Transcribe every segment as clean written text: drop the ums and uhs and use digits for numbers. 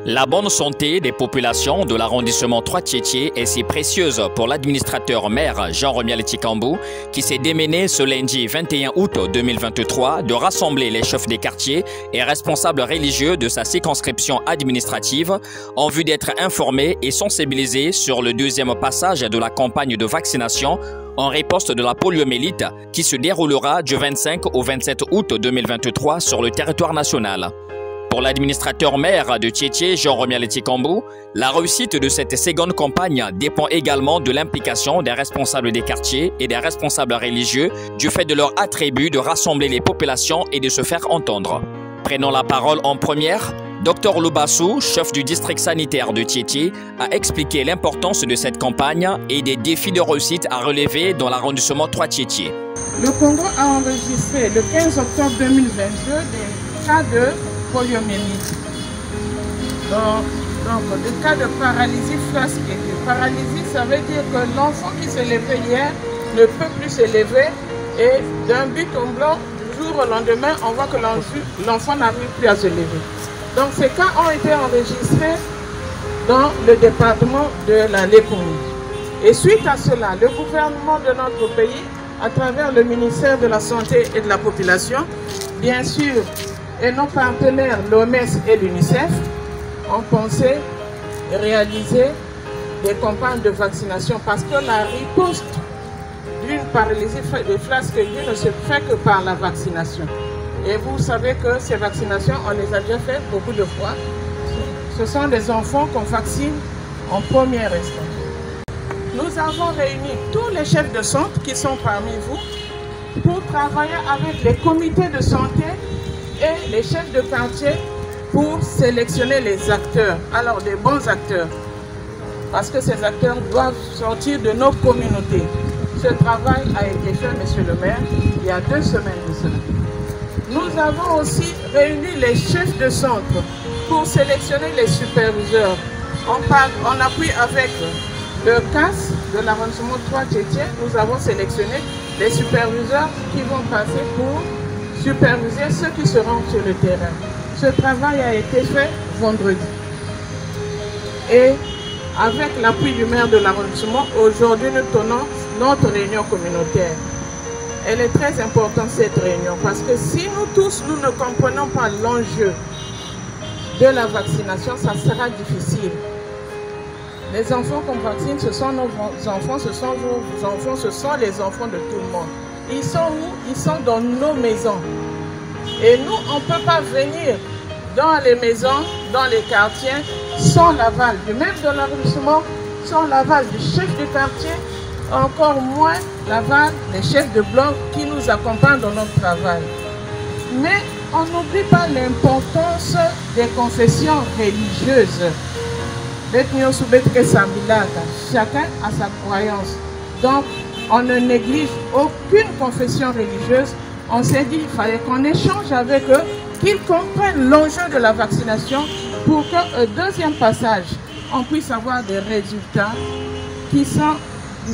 La bonne santé des populations de l'arrondissement 3-Tietie est si précieuse pour l'administrateur maire Jean-Romial Tikambou qui s'est démené ce lundi 21 août 2023 de rassembler les chefs des quartiers et responsables religieux de sa circonscription administrative en vue d'être informés et sensibilisés sur le deuxième passage de la campagne de vaccination en riposte de la poliomyélite qui se déroulera du 25 au 27 août 2023 sur le territoire national. Pour l'administrateur maire de Tietie, Jean-Romial Tikambou, la réussite de cette seconde campagne dépend également de l'implication des responsables des quartiers et des responsables religieux du fait de leur attribut de rassembler les populations et de se faire entendre. Prenant la parole en première, Dr Loubassou, chef du district sanitaire de Tietie, a expliqué l'importance de cette campagne et des défis de réussite à relever dans l'arrondissement 3-Tietie. Le Congo a enregistré le 15 octobre 2022 des cas de poliomyélite. Donc, des cas de paralysie flasquée. Paralysie, ça veut dire que l'enfant qui s'est levé hier ne peut plus se lever et d'un but en blanc, du jour au lendemain, on voit que l'enfant n'arrive plus à se lever. Donc ces cas ont été enregistrés dans le département de la Léponie. Et suite à cela, le gouvernement de notre pays, à travers le ministère de la Santé et de la Population, bien sûr, et nos partenaires, l'OMS et l'UNICEF, ont pensé réaliser des campagnes de vaccination parce que la riposte d'une paralysie de flasque aiguë ne se fait que par la vaccination. Et vous savez que ces vaccinations, on les a déjà faites beaucoup de fois. Ce sont des enfants qu'on vaccine en première instance. Nous avons réuni tous les chefs de centre qui sont parmi vous pour travailler avec les comités de santé et les chefs de quartier pour sélectionner les acteurs, alors des bons acteurs, parce que ces acteurs doivent sortir de nos communautés. Ce travail a été fait, monsieur le maire, il y a 2 semaines de cela. Nous avons aussi réuni les chefs de centre pour sélectionner les superviseurs. En appui avec le CAS de l'arrondissement 3-Tietie, nous avons sélectionné les superviseurs qui vont passer pour superviser ceux qui seront sur le terrain. Ce travail a été fait vendredi. Et avec l'appui du maire de l'arrondissement, aujourd'hui nous tenons notre réunion communautaire. Elle est très importante cette réunion parce que si nous tous nous ne comprenons pas l'enjeu de la vaccination, ça sera difficile. Les enfants qu'on vaccine, ce sont nos enfants, ce sont vos enfants, ce sont les enfants de tout le monde. Ils sont où? Ils sont dans nos maisons. Et nous, on ne peut pas venir dans les maisons, dans les quartiers, sans l'aval du maire de l'arrondissement, sans l'aval du chef du quartier, encore moins l'aval des chefs de bloc qui nous accompagnent dans notre travail. Mais on n'oublie pas l'importance des confessions religieuses. Chacun a sa croyance. Donc, on ne néglige aucune confession religieuse. On s'est dit qu'il fallait qu'on échange avec eux, qu'ils comprennent l'enjeu de la vaccination pour qu'au deuxième passage, on puisse avoir des résultats qui sont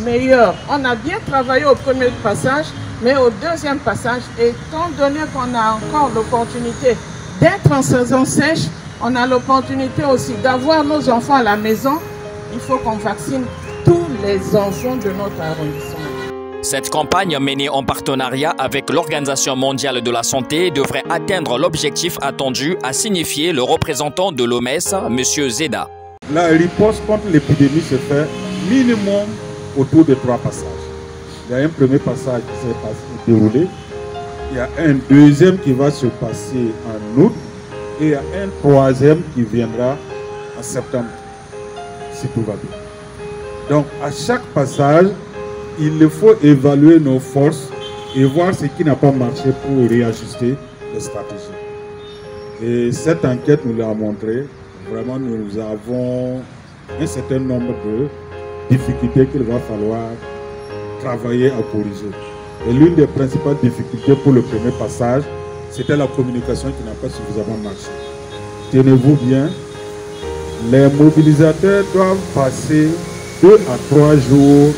meilleurs. On a bien travaillé au premier passage, mais au deuxième passage, étant donné qu'on a encore l'opportunité d'être en saison sèche, on a l'opportunité aussi d'avoir nos enfants à la maison. Il faut qu'on vaccine tous les enfants de notre arrondissement. Cette campagne menée en partenariat avec l'Organisation mondiale de la santé devrait atteindre l'objectif attendu, a signifié le représentant de l'OMS, M. Zeda. La riposte contre l'épidémie se fait minimum autour de 3 passages. Il y a un premier passage qui s'est déroulé, il y a un deuxième qui va se passer en août et il y a un troisième qui viendra en septembre, si tout va bien. Donc à chaque passage, il faut évaluer nos forces et voir ce qui n'a pas marché pour réajuster les stratégies. Et cette enquête nous l'a montré, vraiment nous avons un certain nombre de difficultés qu'il va falloir travailler à corriger. Et l'une des principales difficultés pour le premier passage, c'était la communication qui n'a pas suffisamment marché. Tenez-vous bien, les mobilisateurs doivent passer 2 à 3 jours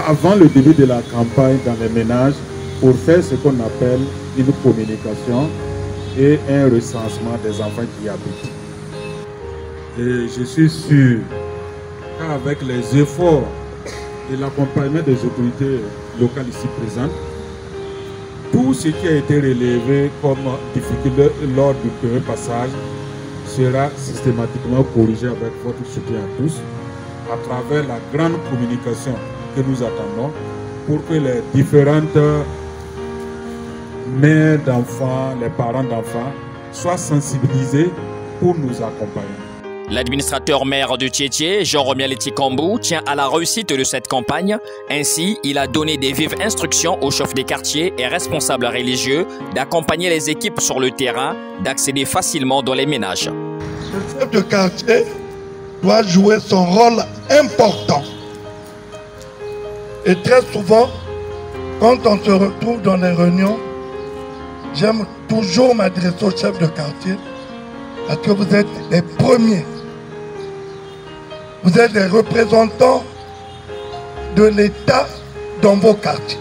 avant le début de la campagne dans les ménages pour faire ce qu'on appelle une communication et un recensement des enfants qui y habitent. Et je suis sûr qu'avec les efforts et l'accompagnement des autorités locales ici présentes, tout ce qui a été relevé comme difficulté lors du premier passage sera systématiquement corrigé avec votre soutien à tous à travers la grande communication que nous attendons pour que les différentes mères d'enfants, les parents d'enfants soient sensibilisés pour nous accompagner. L'administrateur maire de Tiétié, Jean-Romiel Etikambou, tient à la réussite de cette campagne. Ainsi, il a donné des vives instructions aux chefs des quartiers et responsables religieux d'accompagner les équipes sur le terrain, d'accéder facilement dans les ménages. Le chef de quartier doit jouer son rôle important. Et très souvent, quand on se retrouve dans les réunions, j'aime toujours m'adresser au chef de quartier parce que vous êtes les premiers. Vous êtes les représentants de l'État dans vos quartiers.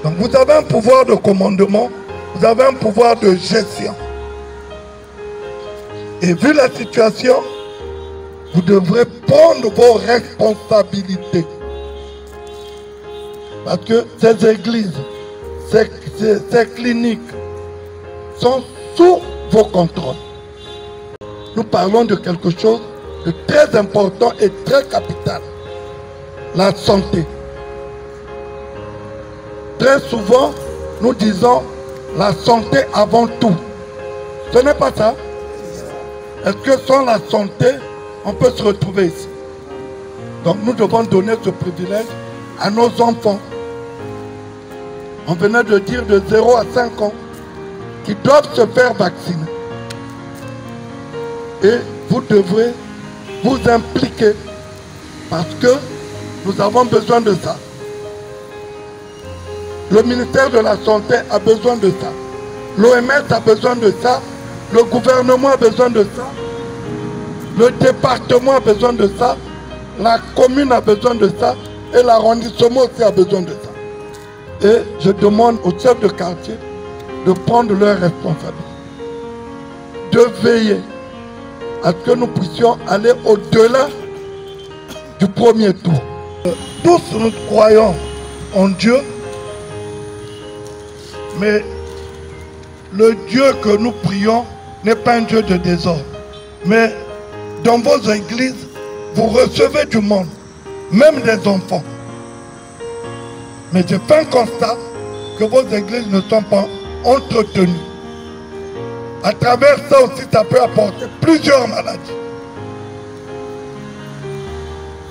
Donc vous avez un pouvoir de commandement, vous avez un pouvoir de gestion. Et vu la situation, vous devrez prendre vos responsabilités. Parce que ces églises, ces cliniques sont sous vos contrôles. Nous parlons de quelque chose de très important et très capital. La santé. Très souvent, nous disons la santé avant tout. Ce n'est pas ça. Est-ce que sans la santé, on peut se retrouver ici? Donc nous devons donner ce privilège à nos enfants. On venait de dire de 0 à 5 ans qui doivent se faire vacciner. Et vous devrez vous impliquer parce que nous avons besoin de ça. Le ministère de la Santé a besoin de ça. L'OMS a besoin de ça. Le gouvernement a besoin de ça. Le département a besoin de ça. La commune a besoin de ça. Et l'arrondissement aussi a besoin de ça. Et je demande aux chefs de quartier de prendre leurs responsabilités. De veiller à ce que nous puissions aller au-delà du premier tour. Tous nous croyons en Dieu, mais le Dieu que nous prions n'est pas un Dieu de désordre. Mais dans vos églises, vous recevez du monde, même des enfants. Mais j'ai fait un constat que vos églises ne sont pas entretenues. À travers ça aussi, ça peut apporter plusieurs maladies.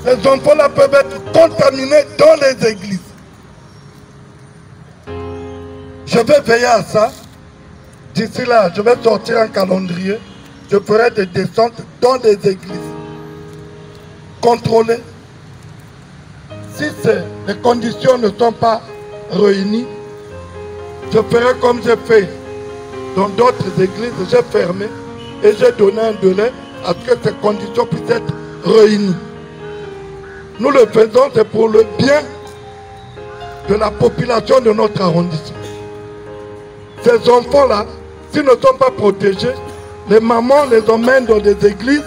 Ces enfants-là peuvent être contaminés dans les églises. Je vais veiller à ça. D'ici là, je vais sortir un calendrier. Je ferai des descentes dans les églises. Contrôler. Si les conditions ne sont pas réunies, je ferai comme j'ai fait dans d'autres églises. J'ai fermé et j'ai donné un délai à ce que ces conditions puissent être réunies. Nous le faisons, c'est pour le bien de la population de notre arrondissement. Ces enfants-là, s'ils ne sont pas protégés, les mamans les emmènent dans des églises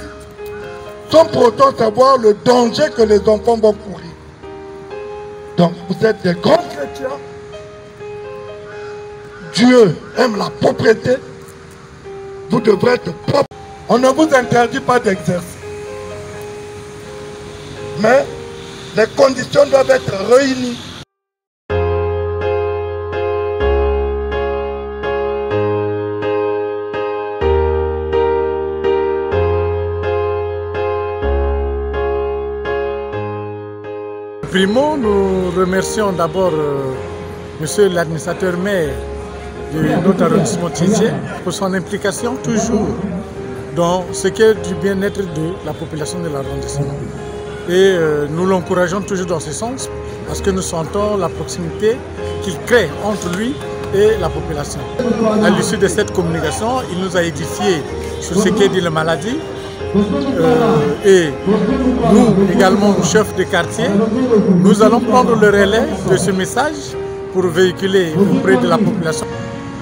sans pour autant savoir le danger que les enfants vont courir. Donc vous êtes des grands chrétiens. Dieu aime la propreté. Vous devrez être propre. On ne vous interdit pas d'exercer. Mais les conditions doivent être réunies. Primo, nous remercions d'abord monsieur l'administrateur maire de notre arrondissement Tiétié pour son implication toujours dans ce qui est du bien-être de la population de l'arrondissement. Et nous l'encourageons toujours dans ce sens parce que nous sentons la proximité qu'il crée entre lui et la population. À l'issue de cette communication, il nous a édifié sur ce qui est de la maladie. Et nous également, chefs de quartier, nous allons prendre le relais de ce message pour véhiculer auprès de la population.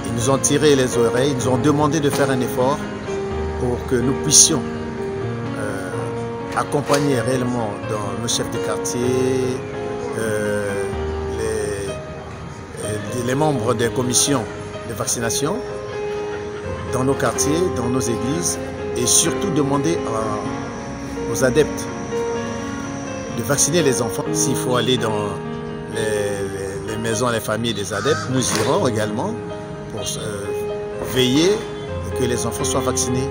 Ils nous ont tiré les oreilles, ils nous ont demandé de faire un effort pour que nous puissions accompagner réellement dans nos chefs de quartier, les membres des commissions de vaccination dans nos quartiers, dans nos églises, et surtout demander aux adeptes de vacciner les enfants. S'il faut aller dans les maisons, les familles des adeptes, nous irons également pour veiller que les enfants soient vaccinés.